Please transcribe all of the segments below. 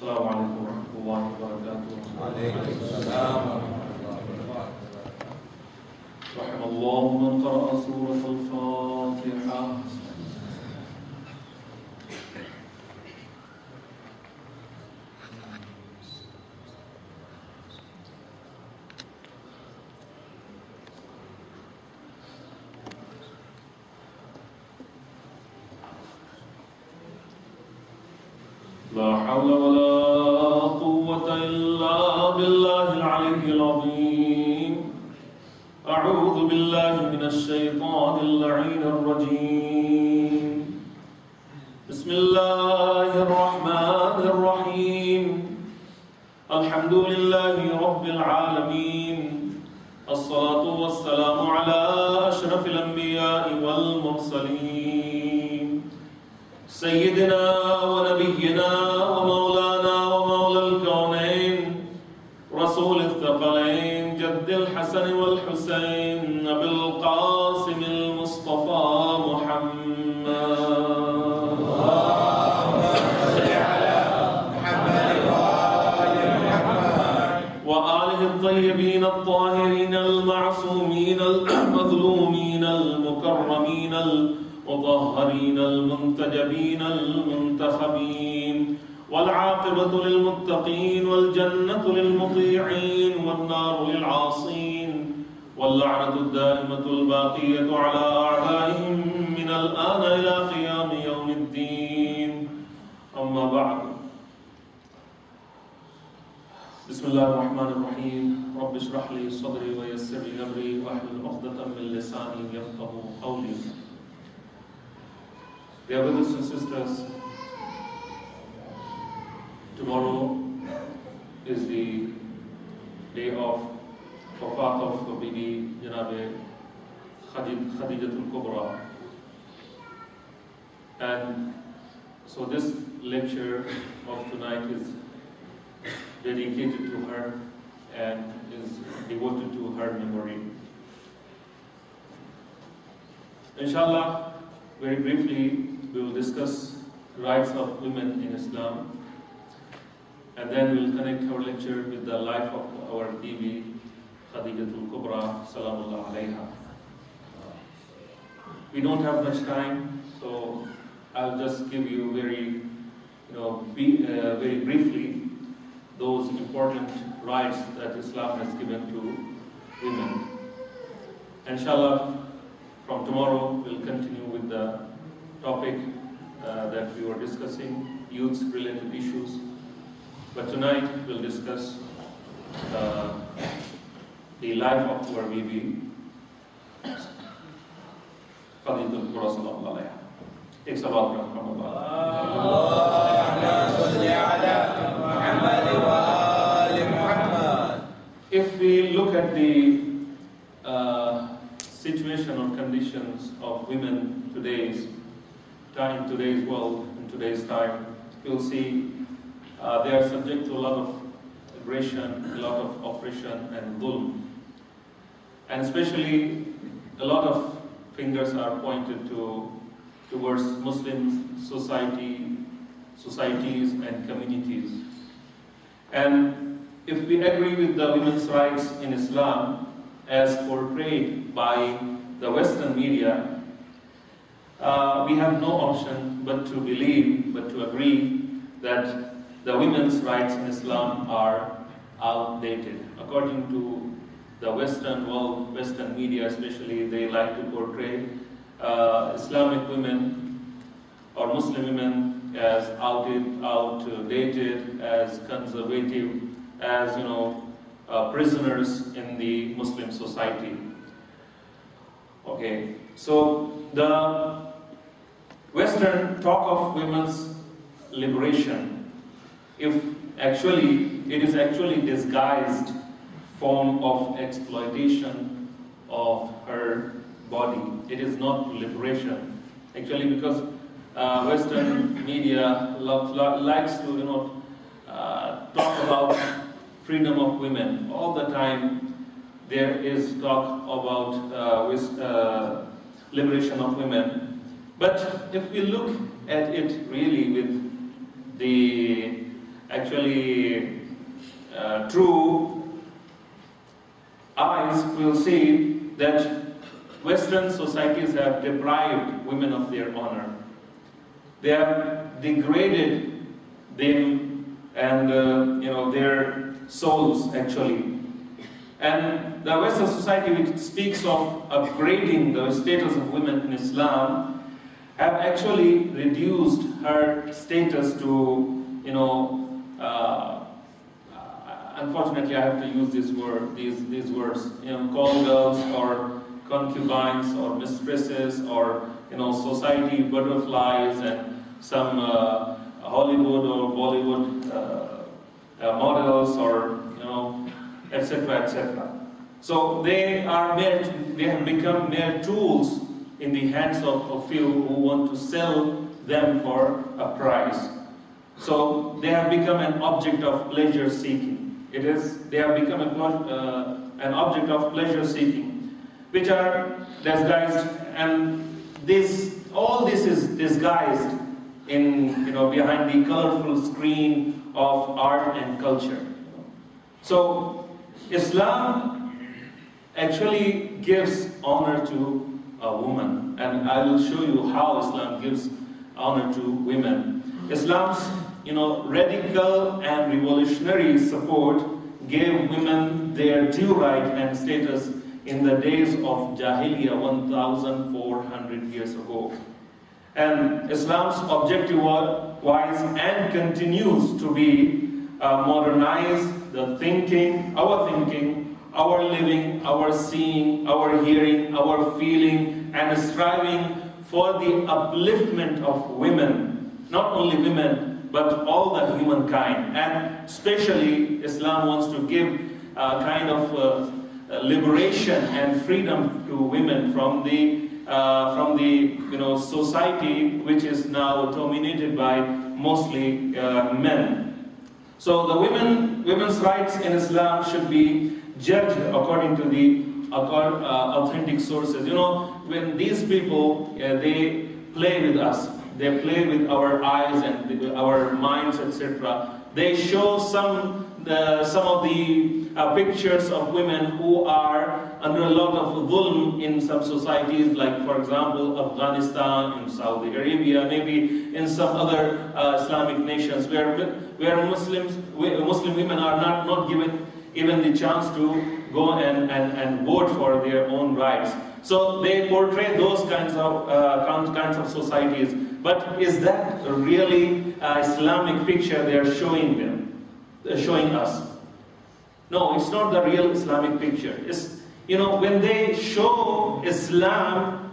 السلام عليكم ورحمة الله وبركاته. وعليكم السلام ورحمة الله وبركاته. رحم الله من قرأ سورة الفاتحة. لا حول ولا قوة إلا بالله العلي العظيم. أعوذ بالله من الشيطان اللعين الرجيم. بسم الله الرحمن الرحيم. الحمد لله رب العالمين. الصلاة والسلام على أشرف الأنبياء والمرسلين سيدنا ونبينا ومولانا ومولى الكونين رسول الثقلين جد الحسن والحسين أبي القاسم المصطفى محمد. اللهم صل على محمد وآل محمد وآله الطيبين الطاهرين المعصومين المظلومين المكرمين المطهرين المنتجبين المنتخبين والعاقبة للمتقين والجنة للمطيعين والنار للعاصين واللعنة الدائمة الباقية على أعدائهم من الآن إلى قيام يوم الدين. أما بعد. بسم الله الرحمن الرحيم. رب اشرح لي صدري ويسر لي أمري واحلل عقدة من لساني يفقهوا قولي. Dear brothers and sisters, tomorrow is the day of Wafat of Bibi, Janab-e-Khadija and so this lecture of tonight is dedicated to her and is devoted to her memory. Inshallah, very briefly, we will discuss rights of women in Islam, and then we will connect our lecture with the life of our Bibi, Khadijatul Kubra, Salamullah Alayha. We don't have much time, so I'll just give you very briefly those important rights that Islam has given to women. Inshallah, from tomorrow we'll continue with the topic that we were discussing, youth-related issues. But tonight we'll discuss the life of our Bibi, Khadijatul Kubra sallallahu alayha. Take salawat from Allah. If we look at the situation or conditions of women in today's world, in today's time, you'll see they are subject to a lot of aggression, a lot of oppression and dhulm. And especially a lot of fingers are pointed towards Muslim societies and communities. And if we agree with the women's rights in Islam as portrayed by the Western media, we have no option but to believe, but to agree that the women's rights in Islam are outdated. According to the Western world, Western media especially, they like to portray Islamic women or Muslim women as outdated, as conservative, as prisoners in the Muslim society. Okay, so the Western talk of women's liberation, it is actually disguised form of exploitation of her body. It is not liberation, actually, because Western media likes to talk about freedom of women all the time. There is talk about liberation of women. But if we look at it really with the actually true eyes, we'll see that Western societies have deprived women of their honor. They have degraded them and their souls actually. And the Western society, which speaks of upgrading the status of women in Islam, have actually reduced her status to, unfortunately I have to use these words, call girls or concubines or mistresses or, society butterflies and some Hollywood or Bollywood models or, etc., etc. So they have become mere tools in the hands of a few who want to sell them for a price. So they have become an object of pleasure seeking. They have become an object of pleasure seeking, which are disguised, and all this is disguised in behind the colorful screen of art and culture. So Islam actually gives honor to a woman, and I will show you how Islam gives honor to women. Islam's radical and revolutionary support gave women their due right and status in the days of Jahiliyyah 1,400 years ago. And Islam's objective was and continues to be modernize the thinking, our living, our seeing, our hearing, our feeling, and striving for the upliftment of women, not only women, but all the humankind. And especially Islam wants to give a kind of liberation and freedom to women from the society which is now dominated by mostly men. So the women's rights in Islam should be judged according to the authentic sources. When these people they play with us, they play with our eyes and our minds, etc. They show some of the pictures of women who are under a lot of dhulm in some societies, like for example Afghanistan, in Saudi Arabia, maybe in some other Islamic nations where Muslim women are not given even the chance to go and vote for their own rights. So they portray those kinds of societies. But is that really Islamic picture they are showing us? No, it's not the real Islamic picture. It's, when they show Islam,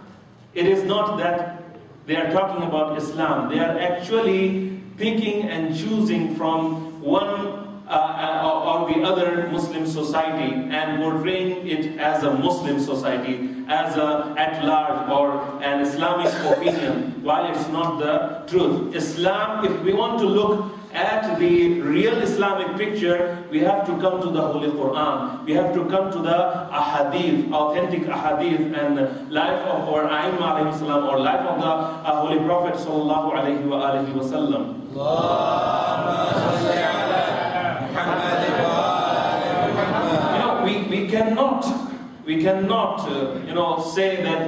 it is not that they are talking about Islam. They are actually picking and choosing from one or the other Muslim society and portraying it as a Muslim society, as at large or an Islamic opinion, while it's not the truth. Islam, if we want to look at the real Islamic picture, we have to come to the Holy Quran. We have to come to the ahadith, authentic ahadith, and life of our Aim alayhi salam, or life of the Holy Prophet sallallahu alayhi wa sallam. We cannot say that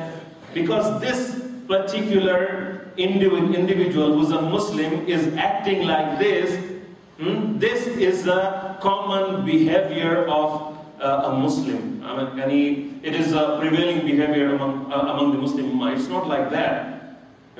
because this particular individual who's a Muslim is acting like this, this is a common behavior of a Muslim. It is a prevailing behavior among the Muslim Ummah. It's not like that.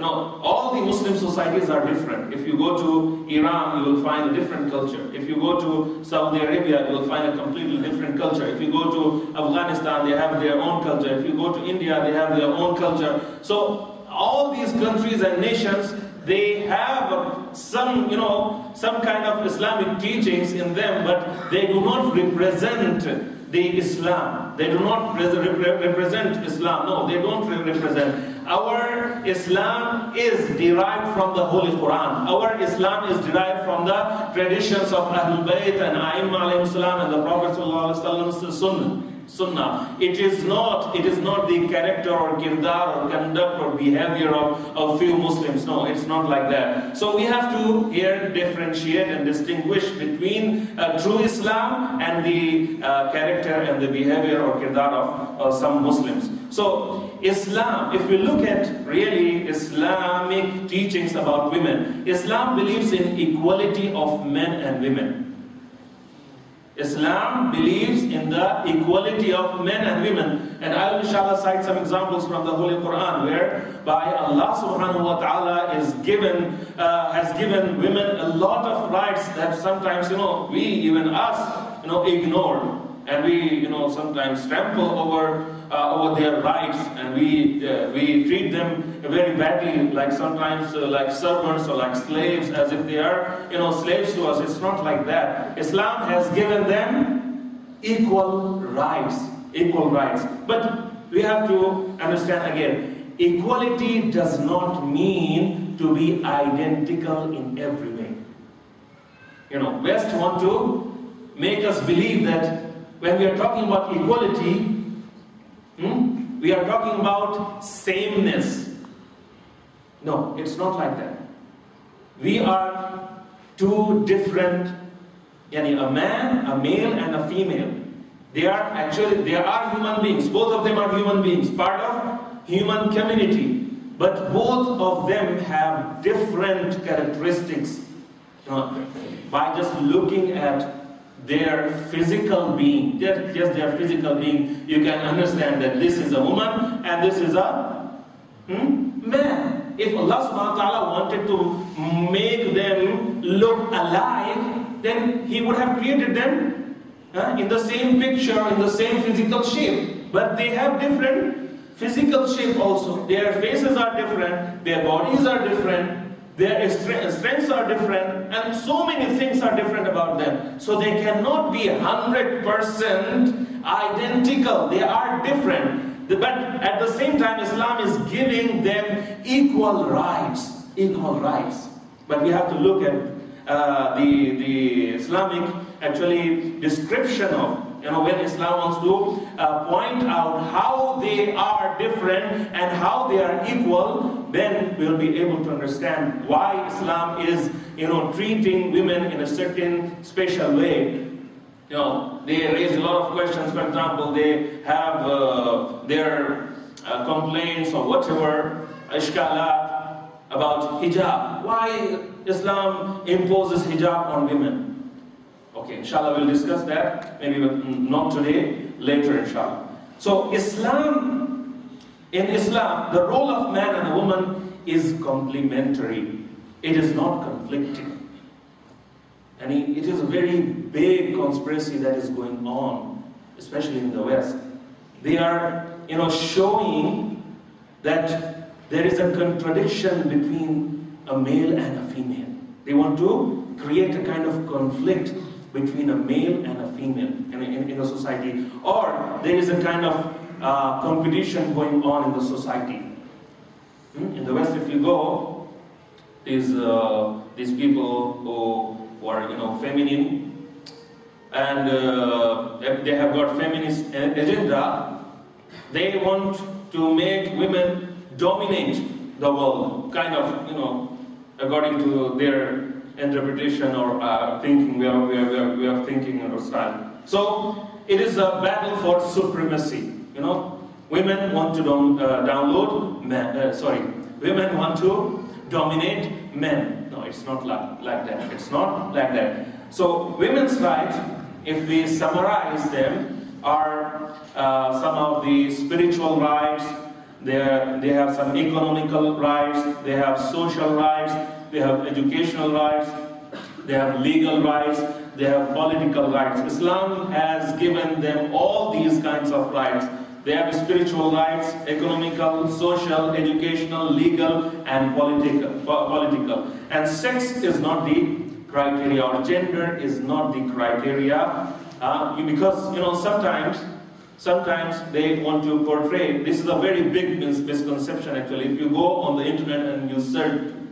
All the Muslim societies are different. If you go to Iran, you will find a different culture. If you go to Saudi Arabia, you will find a completely different culture. If you go to Afghanistan, they have their own culture. If you go to India, they have their own culture. So all these countries and nations, they have some kind of Islamic teachings in them, but they do not represent the Islam. They do not represent Islam. No, they don't represent. Our Islam is derived from the Holy Quran. Our Islam is derived from the traditions of Ahlul Bayt and Aim alayhi salam and the Prophet sallallahu alaihi wasallam's Sunnah. Sunnah. It is not the character or kirdar or conduct or behavior of few Muslims. No, it's not like that. So we have to here differentiate and distinguish between true Islam and the character and the behavior or kirdar of some Muslims. So Islam, if we look at really Islamic teachings about women, Islam believes in equality of men and women. Islam believes in the equality of men and women. And I will inshallah cite some examples from the Holy Quran whereby Allah subhanahu wa ta'ala has given women a lot of rights that sometimes, we, even us, ignore. And we, sometimes trample over their rights, and we treat them very badly, like sometimes like servants or like slaves, as if they are, slaves to us. It's not like that. Islam has given them equal rights. But we have to understand again, equality does not mean to be identical in every way. West want to make us believe that when we are talking about equality, we are talking about sameness. No, it's not like that. We are two different, a man, a male and a female. They are human beings. Both of them are human beings, part of human community. But both of them have different characteristics. By just looking at their physical being, their physical being, you can understand that this is a woman and this is a man. If Allah subhanahu wa ta'ala wanted to make them look alike, then He would have created them in the same picture, in the same physical shape. But they have different physical shape also. Their faces are different, their bodies are different, their strengths are different, and so many things are different about them. So they cannot be 100% identical. They are different. But at the same time, Islam is giving them equal rights. But we have to look at the Islamic actually description of, when Islam wants to point out how they are different and how they are equal, then we'll be able to understand why Islam is, treating women in a certain special way. They raise a lot of questions. For example, they have their complaints or whatever, ishkalat about hijab. Why Islam imposes hijab on women? Okay, inshallah we'll discuss that, maybe not today, later inshallah. So in Islam, the role of man and a woman is complementary. It is not conflicting. And it is a very big conspiracy that is going on, especially in the West. They are, showing that there is a contradiction between a male and a female. They want to create a kind of conflict between a male and a female in the society, or there is a kind of competition going on in the society. In the West, if you go, these people who are feminine, and they have got feminist agenda. They want to make women dominate the world, kind of according to their interpretation or thinking, we are thinking or style. So it is a battle for supremacy. Women want to download men. Women want to dominate men. No, it's not like that. It's not like that. So women's rights, if we summarize them, are some of the spiritual rights. They have some economical rights. They have social rights. They have educational rights, they have legal rights, they have political rights. Islam has given them all these kinds of rights. They have spiritual rights, economical, social, educational, legal, and political. And sex is not the criteria, or gender is not the criteria, because sometimes they want to portray. This is a very big misconception actually. If you go on the internet and you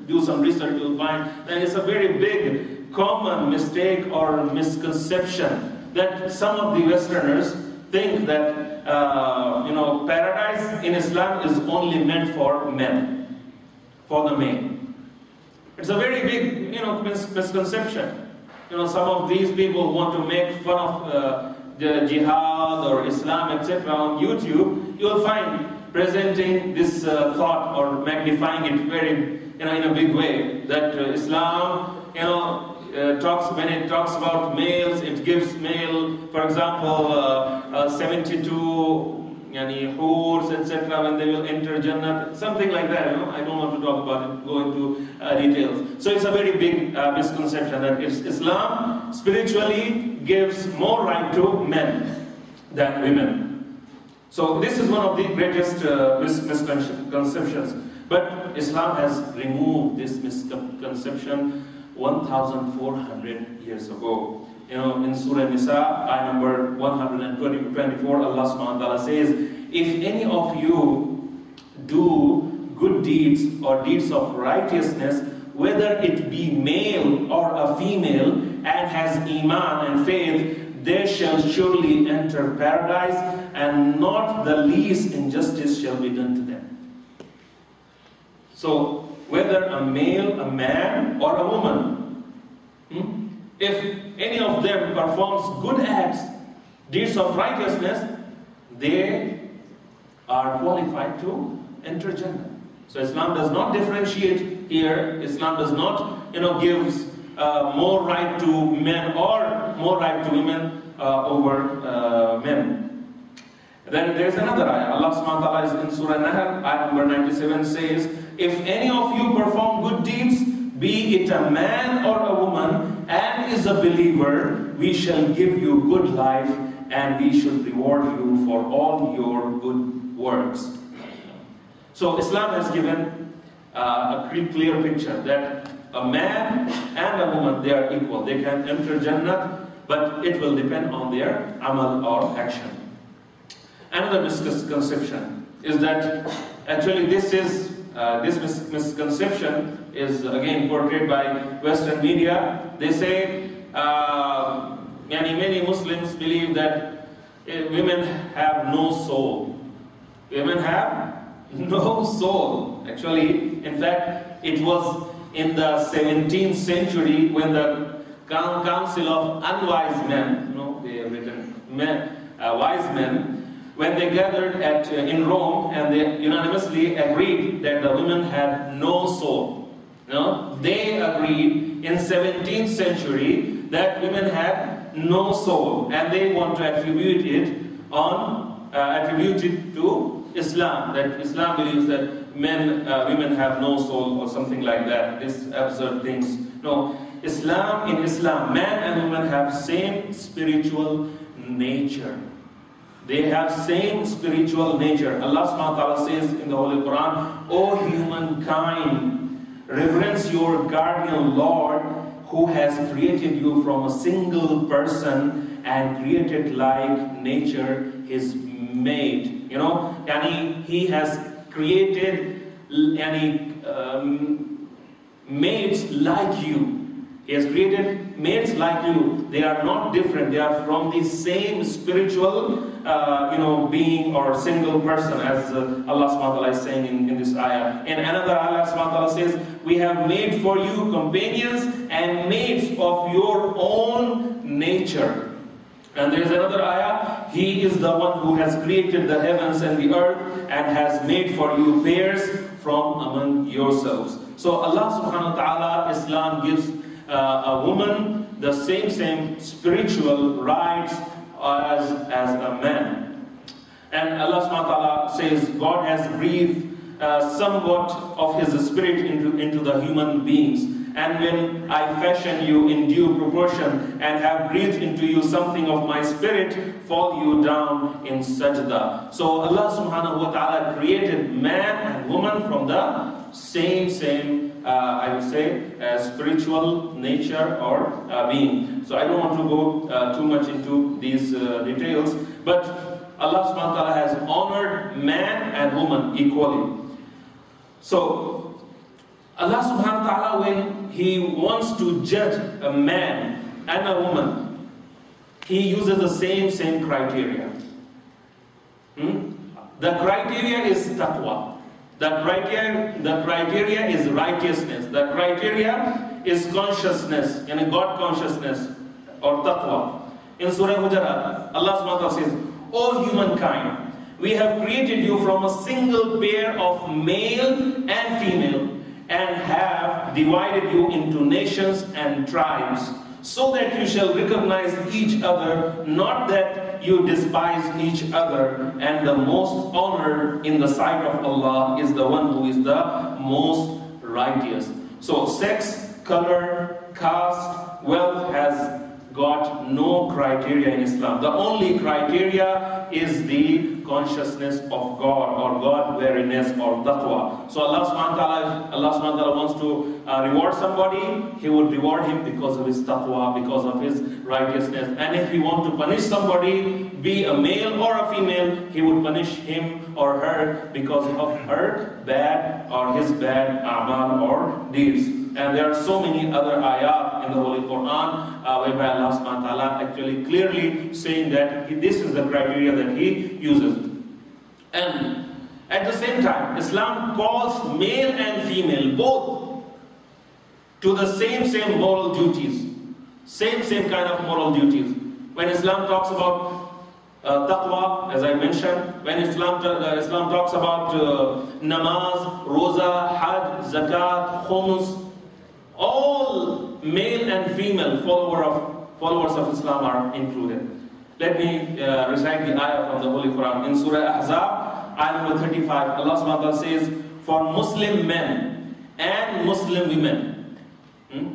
do some research, you'll find that it's a very big common mistake or misconception that some of the Westerners think that paradise in Islam is only meant for men, for the male. It's a very big misconception. Some of these people want to make fun of the jihad or Islam, etc. on YouTube. You'll find presenting this thought or magnifying it very, in a big way, that Islam, when it talks about males, it gives male, for example, 72 hurs, etc., when they will enter Jannah, something like that. I don't want to talk about it, go into details. So it's a very big misconception that Islam spiritually gives more right to men than women. So this is one of the greatest misconceptions. But Islam has removed this misconception 1,400 years ago. In Surah Nisa, ayah number 124, Allah subhanahu wa ta'ala says, if any of you do good deeds or deeds of righteousness, whether it be male or a female, and has iman and faith, they shall surely enter paradise, and not the least injustice shall be done to them. So, whether a male, a man, or a woman, if any of them performs good acts, deeds of righteousness, they are qualified to enter Jannah. So Islam does not differentiate here. Islam does not, gives more right to men or more right to women over men. Then there is another ayah. Allah subhanahu wa ta'ala is in Surah Nahl, ayah number 97 says, if any of you perform good deeds, be it a man or a woman, and is a believer, we shall give you good life, and we should reward you for all your good works. So Islam has given a clear picture that a man and a woman, they are equal. They can enter Jannah, but it will depend on their amal or action. Another misconception is that actually this misconception is again portrayed by Western media. They say many Muslims believe that women have no soul. Women have no soul. Actually, in fact, it was in the 17th century when the Council of Unwise Men, they have written wise men, when they gathered in Rome, and they unanimously agreed that the women had no soul. They agreed in 17th century that women had no soul, and they want to attribute it to Islam, that Islam believes that women have no soul or something like that. These absurd things. No, in Islam, man and woman have same spiritual nature. They have same spiritual nature. Allah subhanahu wa ta'ala says in the Holy Quran, O humankind, reverence your guardian Lord who has created you from a single person and created like nature his mate. He has created mates like you. He has created mates like you. They are not different. They are from the same spiritual, being or single person, as Allah subhanahu wa ta'ala is saying in this ayah. In another ayah, Allah subhanahu wa ta'ala says, we have made for you companions and mates of your own nature. And there is another ayah, He is the one who has created the heavens and the earth and has made for you pairs from among yourselves. So Allah subhanahu wa ta'ala, Islam gives a woman the same spiritual rights as a man. And Allah subhanahu wa ta'ala says God has breathed somewhat of His spirit into the human beings. And when I fashion you in due proportion and have breathed into you something of my spirit, fall you down in sajda. So Allah subhanahu wa ta'ala created man and woman from the same I would say, spiritual nature or being. So I don't want to go too much into these details, but Allah subhanahu wa ta'ala has honored man and woman equally. So Allah subhanahu wa ta'ala, when He wants to judge a man and a woman, He uses the same criteria. The criteria is taqwa. The criteria is righteousness. The criteria is consciousness, and God consciousness or taqwa. In Surah Hujurat, Allah subhanahu wa ta'ala says, O humankind, we have created you from a single pair of male and female and have divided you into nations and tribes so that you shall recognize each other, not that you despise each other, and the most honored in the sight of Allah is the one who is the most righteous. So sex, color, caste, wealth has got no criteria in Islam. The only criteria is the consciousness of God or God-wariness or taqwa. So Allah subhanahu wa ta'ala wants to reward somebody, He would reward him because of his taqwa, because of his righteousness. And if He wants to punish somebody, be a male or a female, He would punish him or her because of her bad or his bad a'mal or deeds. And there are so many other ayat in the Holy Quran whereby Allah subhanahu wa ta'ala actually clearly saying that this is the criteria that He uses. And at the same time, Islam calls male and female both to the same moral duties. Same kind of moral duties. When Islam talks about taqwa, as I mentioned, when Islam talks about namaz, roza, hajj, zakat, khums, all male and female followers of Islam are included. Let me recite the ayah from the Holy Quran. In Surah Ahzab, ayah number 35, Allah subhanahu wa ta'ala says, for Muslim men and Muslim women,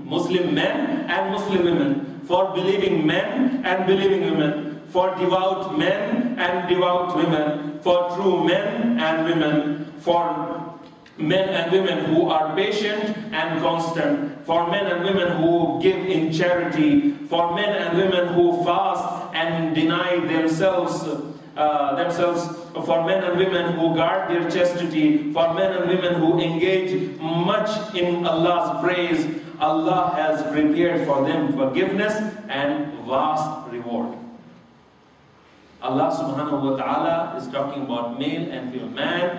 Muslim men and Muslim women, for believing men and believing women, for devout men and devout women, for true men and women, for men and women who are patient and constant, for men and women who give in charity, for men and women who fast and deny themselves, for men and women who guard their chastity, for men and women who engage much in Allah's praise. Allah has prepared for them forgiveness and vast reward. Allah subhanahu wa ta'ala is talking about male and female, man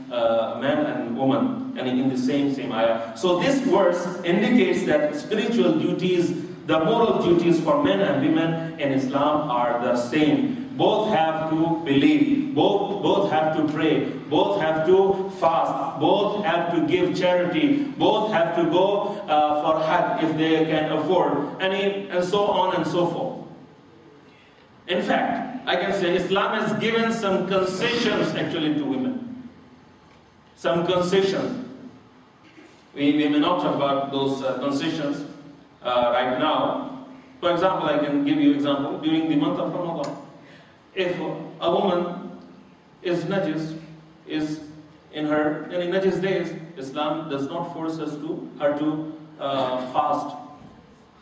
and woman, and in the same ayah. So this verse indicates that spiritual duties, the moral duties for men and women in Islam are the same. Both have to believe, both have to pray, both have to fast, both have to give charity, both have to go for hajj if they can afford, and so on and so forth. In fact, I can say Islam has given some concessions actually to women. Some concessions. We may not talk about those concessions right now. For example, I can give you an example. During the month of Ramadan, if a woman is najis, is in her najis days, Islam does not force her to fast.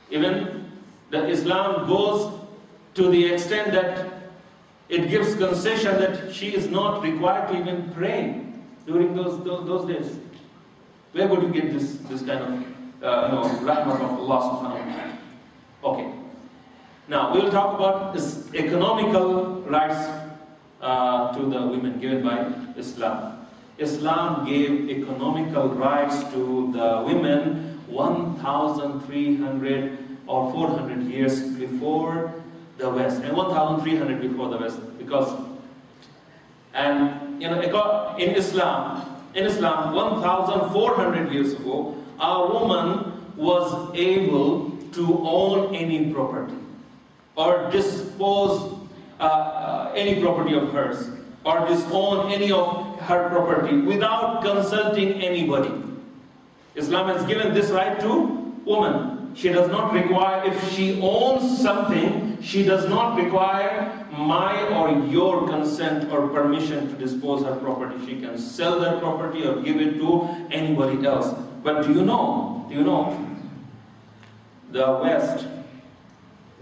Even the Islam goes to the extent that it gives concession that she is not required to even pray during those days. Where would you get this kind of rahmah of Allah subhanahu wa ta'ala? Okay. Now we will talk about this economical rights to the women given by Islam. Islam gave economical rights to the women 1,300 or 400 years before the West, and 1,300 before the West, because in Islam 1,400 years ago, a woman was able to own any property or dispose any property of hers or disown any of her property without consulting anybody. Islam has given this right to woman. She does not require, if she owns something, she does not require my or your consent or permission to dispose her property. She can sell that property or give it to anybody else. But do you know, the West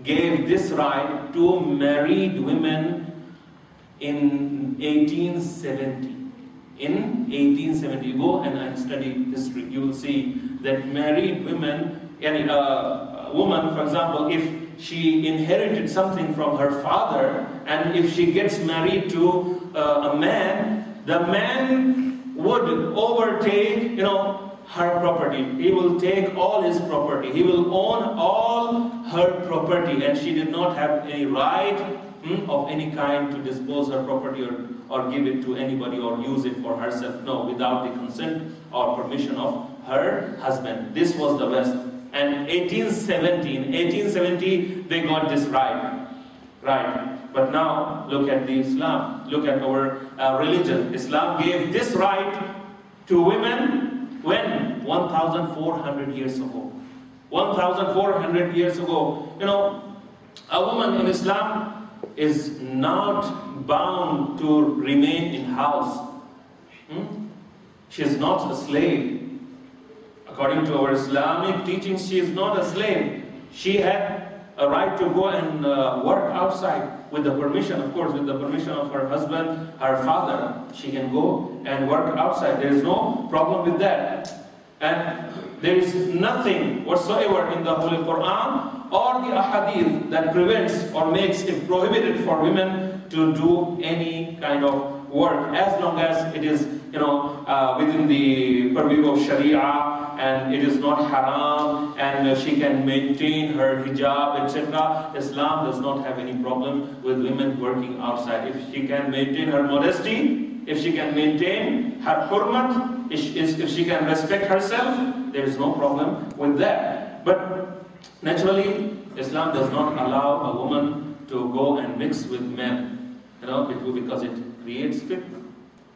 gave this right to married women in 1870. In 1870, you go and study history, you will see that married women, a woman, for example, if she inherited something from her father, and if she gets married to a man, the man would overtake, her property. He will take all his property. He will own all her property, and she did not have any right of any kind to dispose her property or give it to anybody or use it for herself. No, without the consent or permission of her husband. This was the West. And in 1870, they got this right. But now, look at the Islam. Look at our religion. Islam gave this right to women when? 1,400 years ago. 1,400 years ago. A woman in Islam is not bound to remain in house. She is not a slave. According to our Islamic teachings, she is not a slave. She had a right to go and work outside with the permission, of course, with the permission of her husband, her father. She can go and work outside. There is no problem with that. And there is nothing whatsoever in the Holy Quran or the Ahadith that prevents or makes it prohibited for women to do any kind of work, as long as it is, within the purview of Sharia, and it is not haram, and she can maintain her hijab, etc. Islam does not have any problem with women working outside. If she can maintain her modesty, if she can maintain her hurmat, if she can respect herself, there is no problem with that. But naturally, Islam does not allow a woman to go and mix with men, because it creates fitna.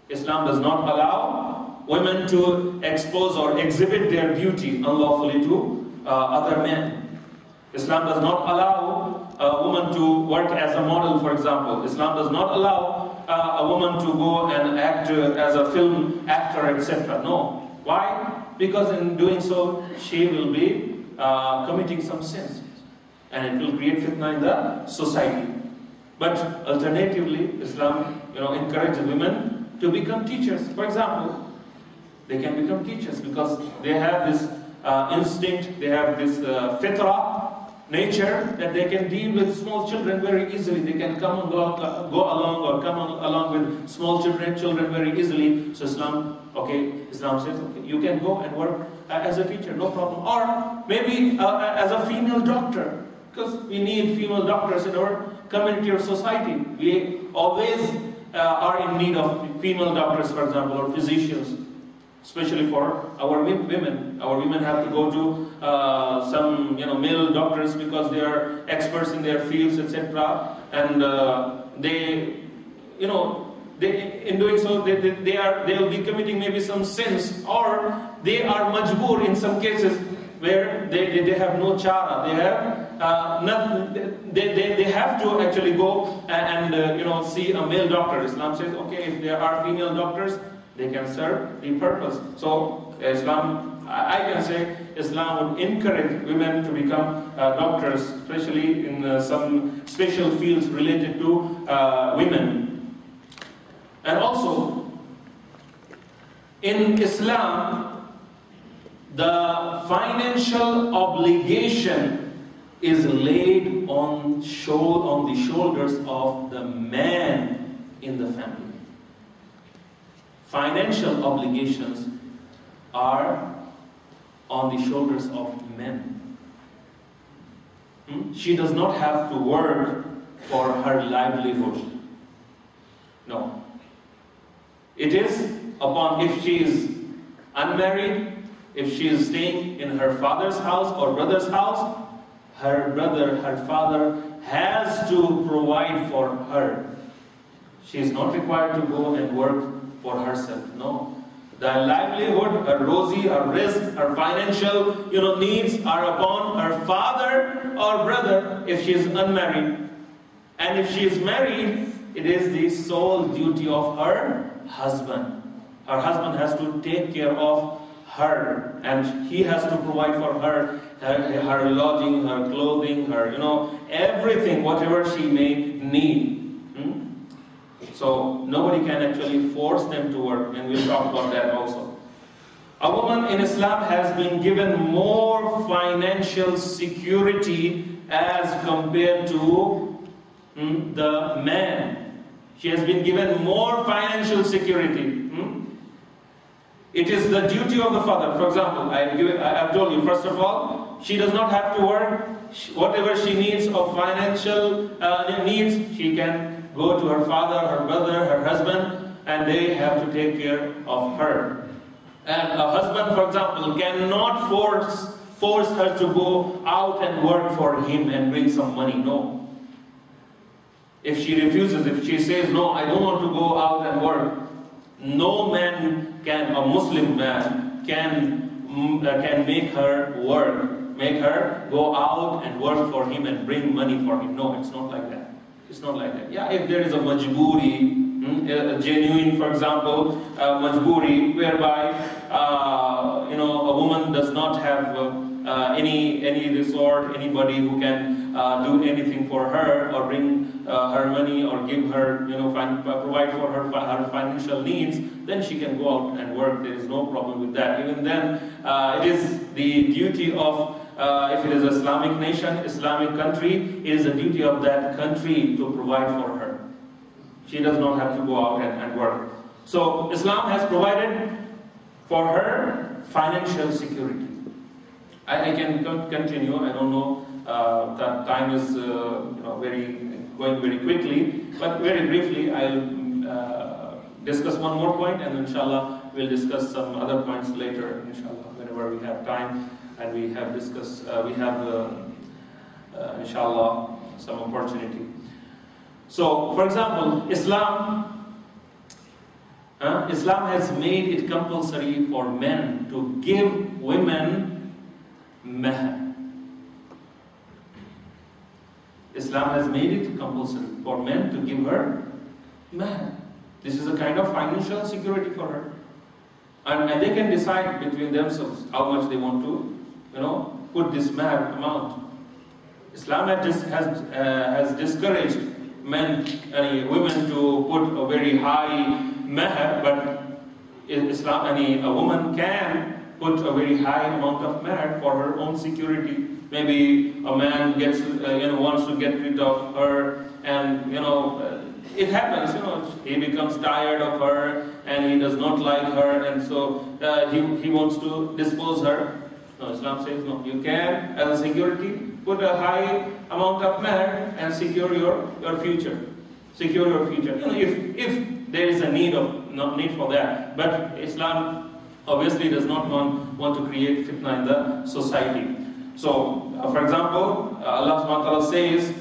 Islam does not allow women to expose or exhibit their beauty unlawfully to other men. Islam does not allow a woman to work as a model, for example. Islam does not allow a woman to go and act as a film actor, etc. No. Why? Because in doing so, she will be committing some sins, and it will create fitna in the society. But alternatively, Islam, encourages women to become teachers. For example, they can become teachers because they have this instinct, they have this fitra, nature, that they can deal with small children very easily. They can come and go along with small children very easily. So Islam says, okay, you can go and work as a teacher, no problem. Or maybe as a female doctor, because we need female doctors in our community or society. We always are in need of female doctors, for example, or physicians, especially for our women. Our women have to go to some male doctors because they are experts in their fields, etc. And in doing so, they will be committing maybe some sins, or they are majboor in some cases where they have no chara. They have they have to actually go and see a male doctor. Islam says, okay, if there are female doctors, they can serve the purpose. So Islam, I can say, Islam would encourage women to become doctors, especially in some special fields related to women. And also, in Islam, the financial obligation is laid on the shoulders of the man in the family. Financial obligations are on the shoulders of men. She does not have to work for her livelihood. No. It is upon, if she is unmarried, if she is staying in her father's house or brother's house, her father has to provide for her. She is not required to go and work for herself. No. The livelihood, her rozi, her rizq, her financial needs are upon her father or brother if she is unmarried. And if she is married, it is the sole duty of her husband. Her husband has to take care of her, and he has to provide for her lodging, her clothing, her everything, whatever she may need. So nobody can actually force them to work, and we'll talk about that also. A woman in Islam has been given more financial security as compared to the man. She has been given more financial security. It is the duty of the father. For example, I have told you, first of all, she does not have to work. Whatever she needs of financial needs, she can go to her father, her brother, her husband, and they have to take care of her. And a husband, for example, cannot force her to go out and work for him and bring some money. No. If she refuses, if she says, no, I don't want to go out and work, no man can, a Muslim man, can make her work, make her go out and work for him and bring money for him. No, it's not like that. It's not like that. Yeah, if there is a majburi, a genuine, for example, majburi, whereby a woman does not have any resort, anybody who can do anything for her or bring her money or give her, provide for her financial needs, then she can go out and work. There is no problem with that. Even then, it is the duty of, if it is an Islamic nation, Islamic country, it is the duty of that country to provide for her. She does not have to go out and work. So Islam has provided for her financial security. I can continue. I don't know. That time is going very quickly, but very briefly I'll discuss one more point, and inshallah we'll discuss some other points later, inshallah, whenever we have time and we have discussed. Inshallah, some opportunity. So, for example, Islam has made it compulsory for men to give women mahr. Islam has made it compulsory for men to give her mahr. This is a kind of financial security for her. And they can decide between themselves how much they want to, put this mahr amount. Islam has discouraged women to put a very high mahr, but a woman can put a very high amount of mahr for her own security. Maybe a man wants to get rid of her, and it happens. He becomes tired of her, and he does not like her, and so he wants to dispose her. No, Islam says no. You can, as a security, put a high amount of mahr and secure your future. Secure your future. If there is a need for that, but Islam obviously does not want to create fitna in the society. So, for example, Allah subhanahu wa ta'ala says,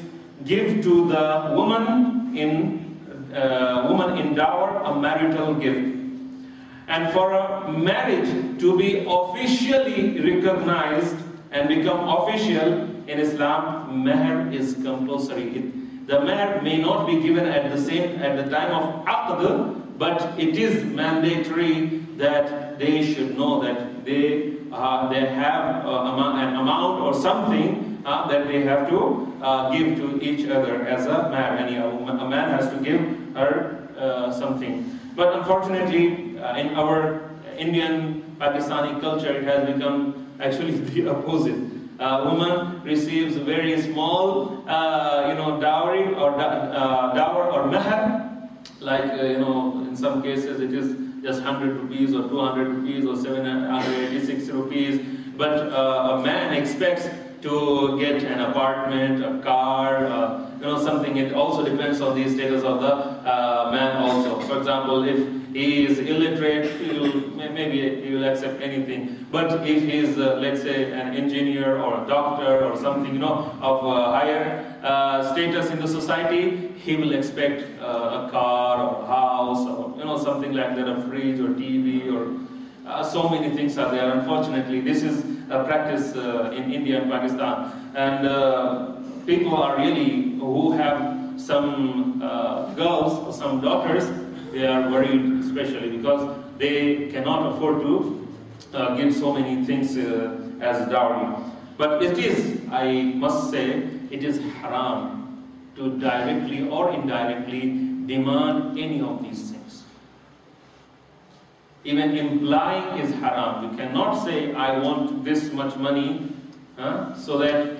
give to the woman in dower a marital gift. And for a marriage to be officially recognized and become official in Islam, mahr is compulsory. The mahr may not be given at the time of aqd, but it is mandatory that they should know that they have an amount or something that they have to give to each other as a mahr. A man has to give her something. But unfortunately, in our Indian Pakistani culture, it has become actually the opposite. Woman receives a very small, dowry or mahr. Like in some cases, it is just 100 rupees or 200 rupees or 786 rupees. But a man expects to get an apartment, a car, something. It also depends on the status of the man also. For example, if he is illiterate, maybe he will accept anything. But if he is, let's say, an engineer or a doctor or something, of higher status in the society, he will expect a car or a house or something like that, a fridge or TV or so many things are there. Unfortunately, this is a practice in India and Pakistan, and people are really who have some girls or some daughters. They are worried, especially because they cannot afford to give so many things as dowry. But it is, I must say, it is haram to directly or indirectly demand any of these things. Even implying is haram. You cannot say, I want this much money, so that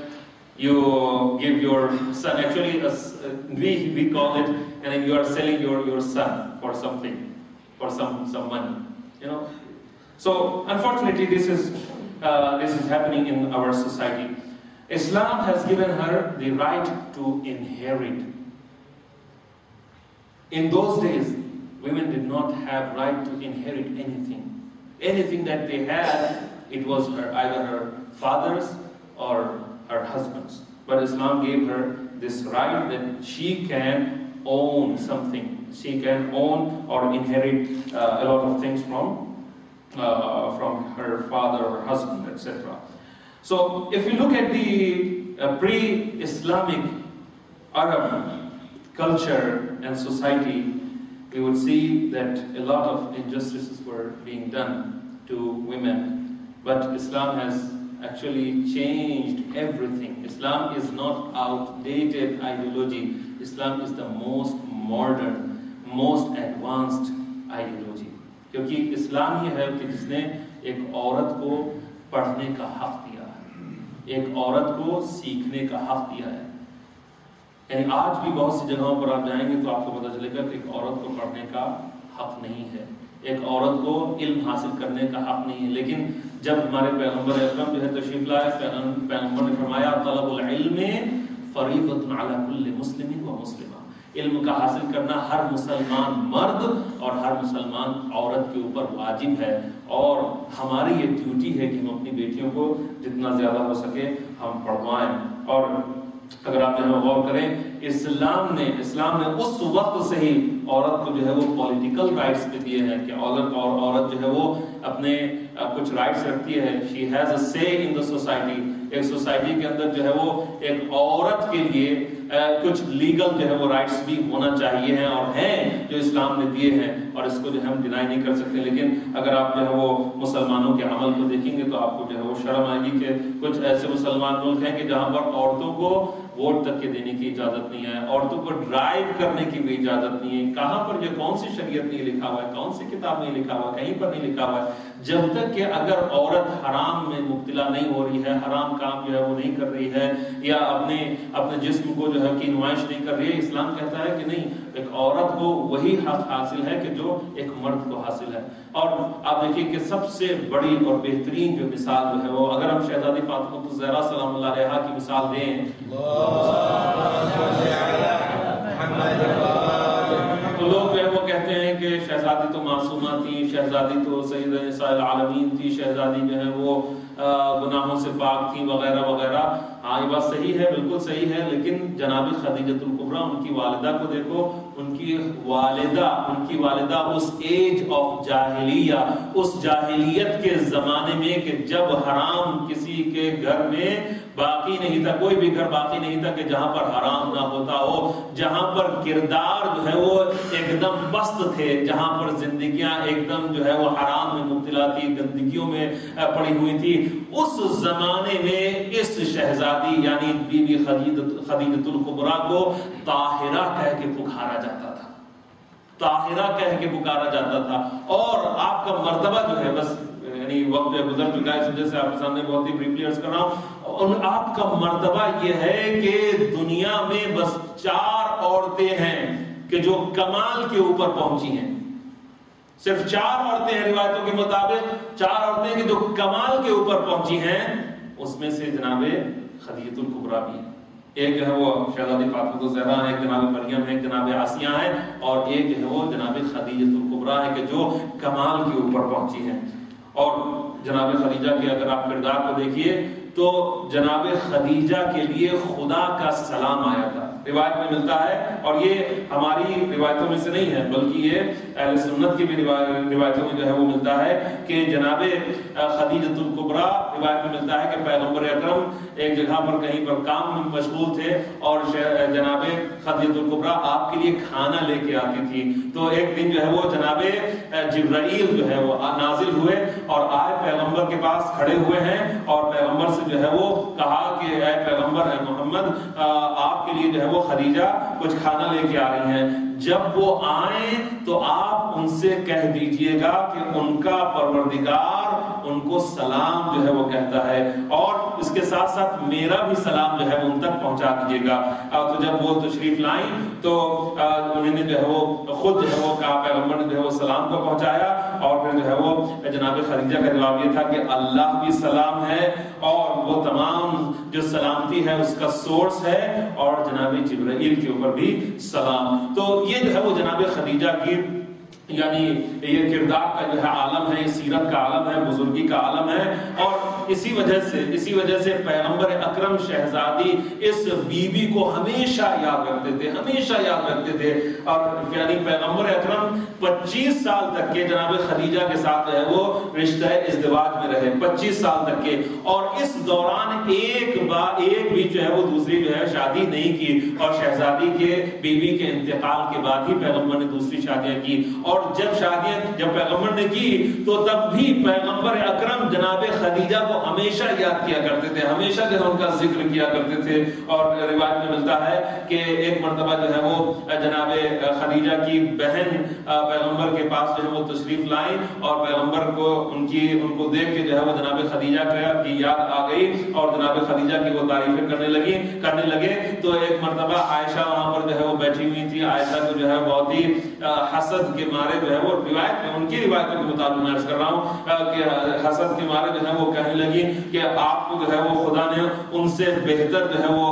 you give your son. Actually, we call it and you are selling your son for something, for some money, you know. So unfortunately this is happening in our society. Islam has given her the right to inherit. In those days, women did not have right to inherit anything. Anything that they had, it was either her father's or her husband's. But Islam gave her this right that she can own something. She can own or inherit a lot of things from her father or husband, etc. So if you look at the pre-Islamic Arab culture and society, we would see that a lot of injustices were being done to women. But Islam has actually changed everything. Islam is not outdated ideology. Islam is the most modern, most advanced ideology. کیونکہ اسلام ہی ہے کہ جس نے ایک عورت کو پڑھنے کا حق دیا ہے، ایک عورت کو سیکھنے کا حق دیا ہے. یعنی آج بھی بہت سی جگہوں پر آپ جائیں گے تو آپ کو پتہ چلے گا کہ ایک عورت کو پڑھنے کا حق نہیں ہے، ایک عورت کو علم حاصل کرنے کا حق نہیں ہے. لیکن جب ہمارے پیغمبر اکرم جو ہے تشریف لائے، پیغمبر نے فرمایا طلب العلم فریضۃ علی کل مسلم و مسلمہ، علم کا حاصل کرنا ہر مسلمان مرد اور ہر مسلمان عورت کے اوپر واجب ہے. اور ہماری یہ ڈیوٹی ہے کہ ہم اپنی بیٹیوں کو جتنا زیادہ ہو سکے ہم پڑھوائیں. اور اگر آپ جو ہے غور کریں، اسلام نے اس وقت سے ہی عورت کو جو ہے وہ پولیٹیکل رائٹس بھی دیے ہیں کہ عورت جو ہے وہ اپنے کچھ رائٹس رکھتی ہے. شی ہیز اے سے ان دا سوسائٹی. ایک سوسائٹی کے اندر جو ہے وہ ایک عورت کے لیے کچھ لیگل جو ہے وہ رائٹس بھی ہونا چاہیے ہیں اور ہیں جو اسلام نے دیے ہیں، اور اس کو جو ہے ہم ڈینائی نہیں کر سکتے. لیکن اگر آپ جو ہے وہ مسلمانوں کے عمل کو دیکھیں گے تو آپ کو جو ہے وہ شرم آئے گی کہ کچھ ایسے مسلمان ملک ہیں کہ جہاں پر عورتوں کو ووٹ تک کے دینے کی اجازت نہیں ہے، عورتوں کو ڈرائیو کرنے کی بھی اجازت نہیں ہے. کہاں پر یہ کون سی شریعت میں لکھا ہوا ہے، کون سی کتاب میں لکھا ہوا ہے؟ کہیں پر نہیں لکھا ہوا ہے. جب تک کہ اگر عورت حرام میں مبتلا نہیں ہو رہی ہے، حرام کام جو ہے وہ نہیں کر رہی ہے، یا اپنے جسم کو جو ہے کی نمائش نہیں کر رہی ہے، اسلام کہتا ہے کہ نہیں، ایک عورت کو وہی حق حاصل ہے کہ جو ایک مرد کو حاصل ہے. اور آپ دیکھیے کہ سب سے بڑی اور بہترین جو مثال جو ہے وہ، اگر ہم شہزادی فاطمہ الزہرا سلام اللہ علیہا کی مثال دیں، تو لوگ جو ہے وہ کہتے ہیں کہ شہزادی تو معصومہ تھی، شہزادی تو سید نساء العالمین تھی، شہزادی جو ہے وہ گناہوں سے پاک تھی وغیرہ وغیرہ. ہاں یہ بات صحیح ہے، بالکل صحیح ہے. لیکن جناب خدیجۃ الکبریٰ، ان کی والدہ کو دیکھو. ان کی والدہ اس ایج آف جاہلیہ، اس جاہلیت کے زمانے میں کہ جب حرام کسی کے گھر میں باقی نہیں تھا، کوئی بھی گھر باقی نہیں تھا کہ جہاں پر حرام نہ ہوتا ہو، جہاں پر کردار جو ہے وہ ایک دم پست تھے، جہاں پر زندگیاں ایک دم جو ہے وہ حرام میں مبتلا تھی، گندگیوں میں پڑی ہوئی تھی. اس زمانے میں اس شہزادی یعنی بی بی خدیجۃ الکبریٰ کو طاہرہ کہہ کے پکارا جاتا تھا، طاہرہ کہہ کے پکارا جاتا تھا. اور آپ کا مرتبہ جو ہے، بس یعنی وقت گزر چکا ہے اس وجہ سے آپ کے سامنے بہت ہی بریفلی عرض کر رہا ہوں. آپ کا مرتبہ یہ ہے کہ دنیا میں بس 4 عورتیں ہیں کہ جو کمال کے اوپر پہنچی ہیں. صرف 4 عورتیں ہیں روایتوں کے مطابق، 4 عورتیں کہ جو کمال کے اوپر پہنچی ہیں. اس میں سے جناب خدیجۃ الکبریٰ بھی ہیں. ایک جو ہے وہ شہزادی فاطمہ الزہرا ہے، ایک جناب مریم ہے، ایک جناب آسیہ ہے، اور ایک جو ہے وہ جناب خدیجۃ الکبریٰ ہے کہ جو کمال کے اوپر پہنچی ہیں. اور جناب خدیجہ کے اگر آپ کردار کو دیکھیے تو جناب خدیجہ کے لیے خدا کا سلام آیا تھا. روایت میں ملتا ہے، اور یہ ہماری روایتوں میں سے نہیں ہے بلکہ یہ اہل سنت کی بھی روایتوں میں جو ہے وہ ملتا ہے کہ جناب خدیجۃ الکبریٰ روایت میں ملتا ہے کہ پیغمبر اکرم ایک جگہ پر کہیں پر کام میں مشغول تھے اور جناب خدیجۃ الکبریٰ آپ کے لیے کھانا لے کے آتی تھی. تو ایک دن جو ہے وہ جناب جبرائیل جو ہے وہ نازل ہوئے اور آئے پیغمبر کے پاس کھڑے ہوئے ہیں، اور پیغمبر سے جو ہے وہ کہا کہ اے پیغمبر اے محمد، آپ کے لیے جو ہے وہ خدیجہ کچھ کھانا لے کے آ رہی ہیں. جب وہ آئیں تو آپ ان سے کہہ دیجئے گا کہ ان کا پروردگار ان کو سلام جو ہے وہ کہتا ہے، اور اس کے ساتھ ساتھ میرا بھی سلام جو ہے ان تک پہنچا دیجیے گا۔ تو جب وہ تشریف لائیں تو انہوں نے جو ہے وہ خود جو ہے وہ کہا، پیغمبر نے جو ہے وہ سلام کو پہنچایا، اور پھر جو ہے وہ جناب خدیجہ کا جواب یہ تھا کہ اللہ بھی سلام ہے اور وہ تمام جو سلامتی ہے اس کا سورس ہے، اور جناب جبرائیل کے اوپر بھی سلام۔ تو یہ جو ہے وہ جناب خدیجہ کی یعنی یہ کردار کا جو ہے عالم ہے، یہ سیرت کا عالم ہے، بزرگی کا عالم ہے، اور اسی وجہ سے پیغمبر اکرم شہزادی اس بی بی کو ہمیشہ یاد رکھتے تھے، اور یعنی پیغمبر اکرم 25 سال تک کے جناب خدیجہ کے ساتھ جو ہے وہ رشتہ ازدواج میں رہے، 25 سال تک کے، اور اس دوران ایک بھی جو ہے وہ دوسری جو ہے شادی نہیں کی، اور شہزادی کے بیوی کے انتقال کے بعد ہی پیغمبر نے دوسری شادیاں کی، اور جب پیغمبر نے کی تو تب بھی پیغمبر اکرم جناب خدیجہ کو ہمیشہ یاد کیا کرتے تھے، ہمیشہ جو ہے ان کا ذکر کیا کرتے تھے۔ اور روایت میں ملتا ہے کہ ایک مرتبہ جو ہے وہ جناب خدیجہ کی بہن پیغمبر کے پاس جو ہے وہ تشریف لائیں، اور پیغمبر کو ان کو دیکھ کے جو ہے وہ جناب خدیجہ کی یاد آ گئی، اور جناب خدیجہ کی وہ تعریفیں کرنے لگے۔ تو ایک مرتبہ عائشہ وہاں پر جو ہے وہ بیٹھی ہوئی تھی، عائشہ کو جو ہے بہت ہی حسد کے مارے جو ہے وہ روایت میں، ان کی روایتوں کے مطابق میں عرض کر رہا ہوں کہ حسد کے مارے جو ہے وہ کہنے لگی کہ آپ کو جو ہے وہ خدا نے ان سے بہتر جو ہے وہ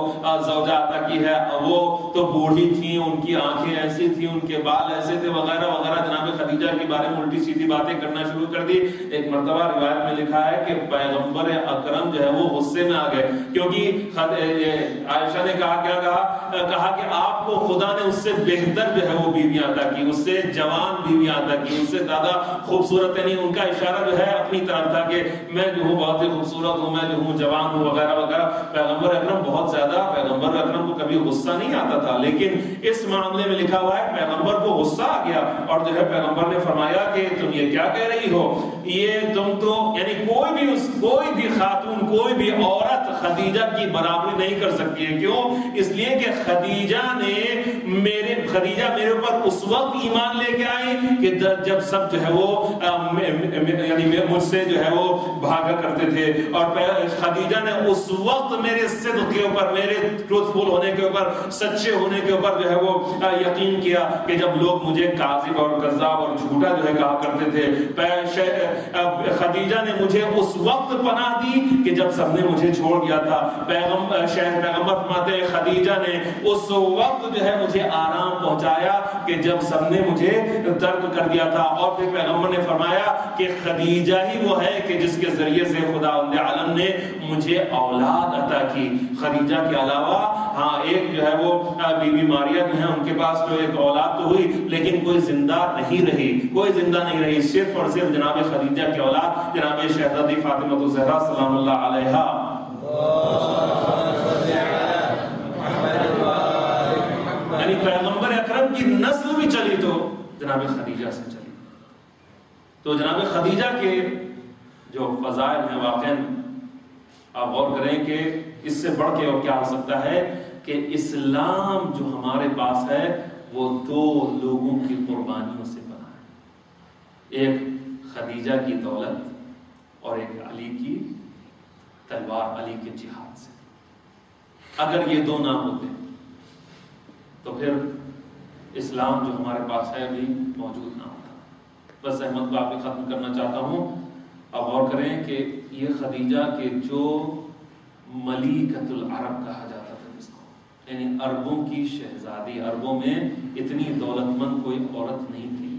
زوجہ عطا کی ہے، وہ تو بوڑھی تھیں، ان کی آنکھیں ایسی تھیں، ان کے بال ایسے تھے، وغیرہ وغیرہ، جناب خدیجہ کے بارے میں الٹی سیدھی باتیں کرنا شروع کر دی۔ ایک مرتبہ روایت میں لکھا ہے کہ پیغمبر اکرم جو ہے وہ غصے میں آ گئے، کیونکہ عائشہ نے کہا کہ آپ کو خدا نے اس سے بہتر جو ہے وہ بیویاں عطا کی، اس سے جوان بیویاں عطا کی، اس سے زیادہ خوبصورت، یعنی ان کا اشارہ جو ہے اپنی طرف تھا کہ میں جو ہوں بہت ہی خوبصورت ہوں، میں جو ہوں جوان ہوں، وغیرہ وغیرہ۔ پیغمبر اکرم بہت زیادہ، پیغمبر اکرم کو کبھی غصہ نہیں آتا تھا، لیکن اس معاملے میں لکھا ہوا ہے پیغمبر کو غصہ آ گیا، اور جو ہے پیغمبر نے فرمایا کہ تم یہ کیا کہہ رہی ہو، یہ تم تو یعنی کوئی بھی خاتون، کوئی بھی عورت خدیجہ کی برابری نہیں کر سکتی ہے۔ کیوں؟ اس لیے کہ خدیجہ میرے اوپر اس وقت ایمان لے کے آئی کہ جب سب جو ہے وہ یعنی مجھ سے جو ہے وہ بھاگا کرتے تھے، اور خدیجہ نے اس وقت میرے صدق کے اوپر، میرے ٹروتھفل ہونے کے اوپر، سچے ہونے کے اوپر جو ہے وہ یقین کیا، کہ جب لوگ مجھے کاذب اور کذاب اور جھوٹا جو ہے کہا کرتے تھے، خدیجہ نے مجھے اس وقت پناہ دی کہ جب سب نے مجھے چھوڑ دیا تھا۔ پیغمبر فرماتے ہیں خدیجہ نے اس وقت جو ہے مجھے آرام پہنچایا کہ جب سب نے مجھے ترک کر دیا تھا۔ اور پھر پیغمبر نے فرمایا کہ خدیجہ ہی وہ ہے کہ جس کے ذریعے سے خداوند عالم نے مجھے اولاد عطا کی۔ خدیجہ کے علاوہ ہاں ایک جو ہے وہ بی بی ماریہ جو ہے، ان کے پاس تو ایک اولاد تو ہوئی، لیکن کوئی زندہ نہیں رہی، صرف اور صرف جناب خدیجہ کی اولاد جناب شہزادی فاطمہ الزہرا سلام اللہ علیہا۔ یعنی پیغمبر اکرم کی نسل بھی چلی تو جناب خدیجہ سے چلی۔ تو جناب خدیجہ کے جو فضائل ہیں، واقعاً آپ غور کریں کہ اس سے بڑھ کے اور کیا ہو سکتا ہے کہ اسلام جو ہمارے پاس ہے وہ دو لوگوں کی قربانیوں سے بنا ہے، ایک خدیجہ کی دولت اور ایک علی کی تلوار، علی کے جہاد سے۔ اگر یہ دو نہ ہوتے تو پھر اسلام جو ہمارے پاس ہے بھی موجود نہ ہوتا۔ بس احمد کو آپ کو ختم کرنا چاہتا ہوں۔ اب غور کریں کہ یہ خدیجہ کے جو ملیکۃ العرب کہا جاتا تھا جس کو، یعنی عربوں کی شہزادی، عربوں میں اتنی دولت مند کوئی عورت نہیں تھی،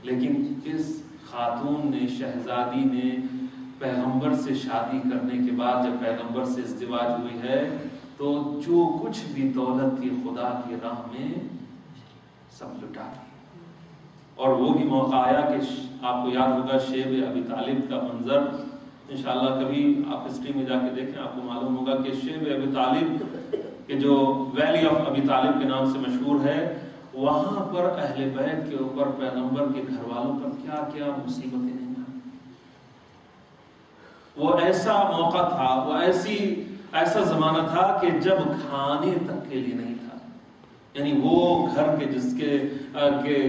لیکن اس خاتون نے، شہزادی نے پیغمبر سے شادی کرنے کے بعد جب پیغمبر سے ازدواج ہوئی ہے تو جو کچھ بھی دولت تھی خدا کی راہ میں سب لٹا دی۔ اور وہ بھی موقع آیا کہ آپ کو یاد ہوگا شیب ابی طالب کا منظر، انشاءاللہ کبھی آپ ہسٹری میں جا کے دیکھیں، آپ کو معلوم ہوگا کہ شیب ابی طالب کہ جو ویلی آف ابی طالب کے نام سے مشہور ہے، وہاں پر اہل بیت کے اوپر، پیغمبر کے گھر والوں پر کیا کیا مصیبتیں نہیں آئی۔ وہ ایسا موقع تھا، وہ ایسا زمانہ تھا کہ جب کھانے تک کے لیے نہیں تھا، یعنی وہ گھر کے جس کے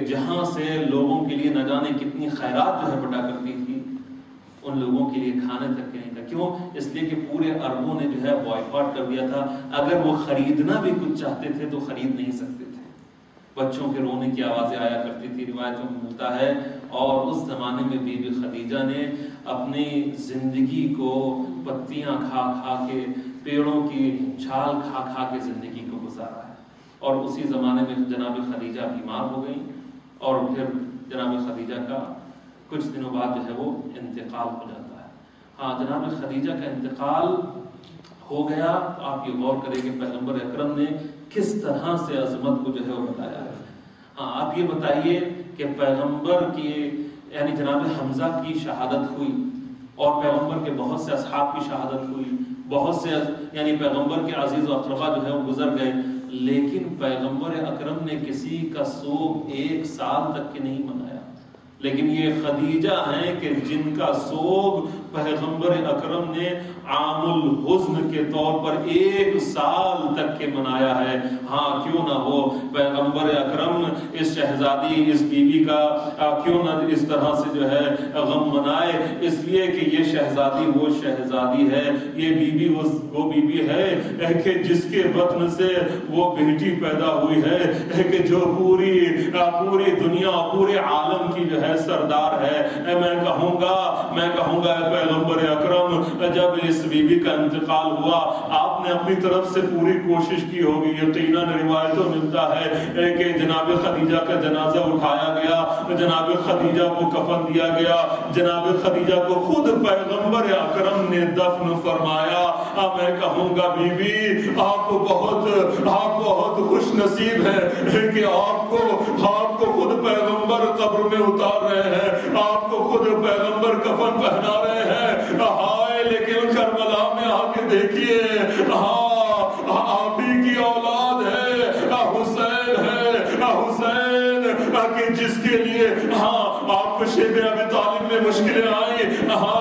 جہاں سے لوگوں کے لیے نہ جانے کتنی خیرات جو ہے بٹا کرتی تھی، ان لوگوں کے لیے کھانے تک کے نہیں تھا. کیوں؟ اس لیے کہ پورے عربوں نے جو ہے بوائکاٹ کر دیا تھا. اگر وہ خریدنا بھی کچھ چاہتے تھے تو خرید نہیں سکتے تھے. بچوں کے رونے کی آوازیں آیا کرتی تھی، روایتوں میں ملتا ہے. اور اس زمانے میں بی بی خدیجہ نے اپنی زندگی کو پتیاں کھا کھا کے، پیڑوں کی چھال کھا کھا کے زندگی کو گزارا ہے. اور اسی زمانے میں جناب خدیجہ بیمار ہو گئیں اور پھر جناب خدیجہ کا کچھ دنوں بعد جو ہے وہ انتقال ہو جاتا ہے. ہاں، جناب خدیجہ کا انتقال ہو گیا تو آپ یہ غور کریں کہ پیغمبر اکرم نے کس طرح سے عظمت کو جو ہے وہ بتایا ہے. ہاں، آپ یہ بتائیے کہ پیغمبر کی یعنی جناب حمزہ کی شہادت ہوئی اور پیغمبر کے بہت سے اصحاب کی شہادت ہوئی، بہت سے یعنی پیغمبر کے عزیز و اقربا جو ہے وہ گزر گئے، لیکن پیغمبر اکرم نے کسی کا سوگ 1 سال تک کے نہیں منایا. لیکن یہ خدیجہ ہیں کہ جن کا سوگ پیغمبر اکرم نے عام الحزن کے طور پر 1 سال تک کے منایا ہے. ہاں، کیوں نہ ہو پیغمبر اکرم اس شہزادی، اس بی بی کا کیوں نہ اس طرح سے جو ہے غم منائے، اس لیے کہ یہ شہزادی وہ شہزادی ہے، یہ بی بی وہ بی بی ہے کہ جس کے بطن سے وہ بیٹی پیدا ہوئی ہے کہ جو پوری دنیا، پورے عالم کی جو ہے سردار ہے. میں کہوں گا پیغمبر اکرم، جب اس بی بی کا انتقال ہوا آپ نے اپنی طرف سے پوری کوشش کی ہوگی. یقیناً روایتوں ملتا ہے کہ جناب خدیجہ کا جنازہ اٹھایا گیا، جناب خدیجہ کو کفن دیا گیا، جناب خدیجہ کو خود پیغمبر اکرم نے دفن فرمایا. میں کہوں گا بی بی آپ بہت خوش نصیب ہیں کہ آپ کو خود پیغمبر قبر میں اتار رہے ہیں، آپ کو خود پیغمبر کفن پہنا رہے ہیں. ہائے، لیکن کربلا میں آ کے دیکھیے، آپ ہی کی اولاد ہے، حسین کہ جس کے لیے آپ کو شیب ابی طالب میں مشکلیں آئی،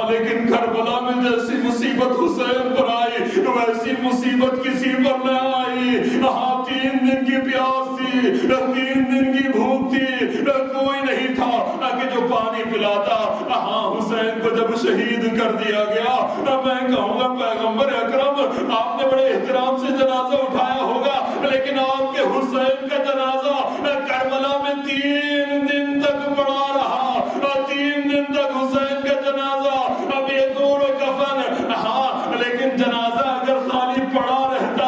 لیکن کربلا میں جیسی مصیبت حسین پر آئی ویسی مصیبت کسی پر نہ آئی. 3 دن کی پیاس تھی، 3 دن کی بھوک تھی، کوئی نہیں تھا کہ جو پانی پلاتا. حسین کو جب شہید کر دیا گیا، میں کہوں گا پیغمبر اکرم آپ نے بڑے احترام سے جنازہ اٹھایا ہوگا، لیکن آپ کے حسین کا جنازہ کربلا میں 3 دن تک پڑا رہا. 3 دن تک حسین کا جنازہ، اب یہ گوڑ و کفن. لیکن جنازہ اگر خالی پڑا رہتا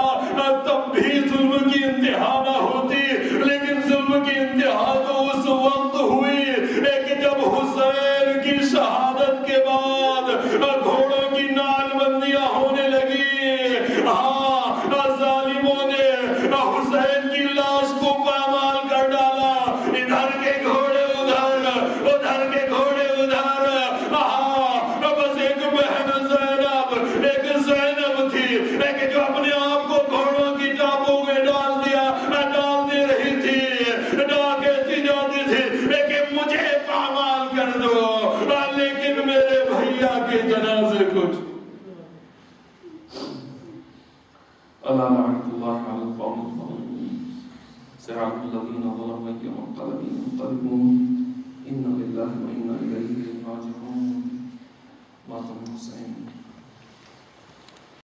تب بھی ظلم کی انتہا نہ ہوتی. لیکن ظلم کی انتہا تو اس وقت ہوئی کہ جب حسین کی شہادت کے بعد گھوڑوں کی نال بندیاں ہونے لگی. ظالموں نے حسین کی لاش کو پامال کر ڈالا. ادھر کے گھوڑے ادھر کے گھوڑے ادھر. بس ایک بہن زینب تھی کہ جو اپنے آپ کو گھوڑوں کی ٹاپوں میں ڈال دے رہی تھی، کہتی جاتی تھی کہ مجھے پامال کر دو، لیکن میرے بھیا کے جنازے کو اللہ لعنت اللہ علی القوم الظالمین. سيعلم الذين ظلموا أي منقلب ينقلبون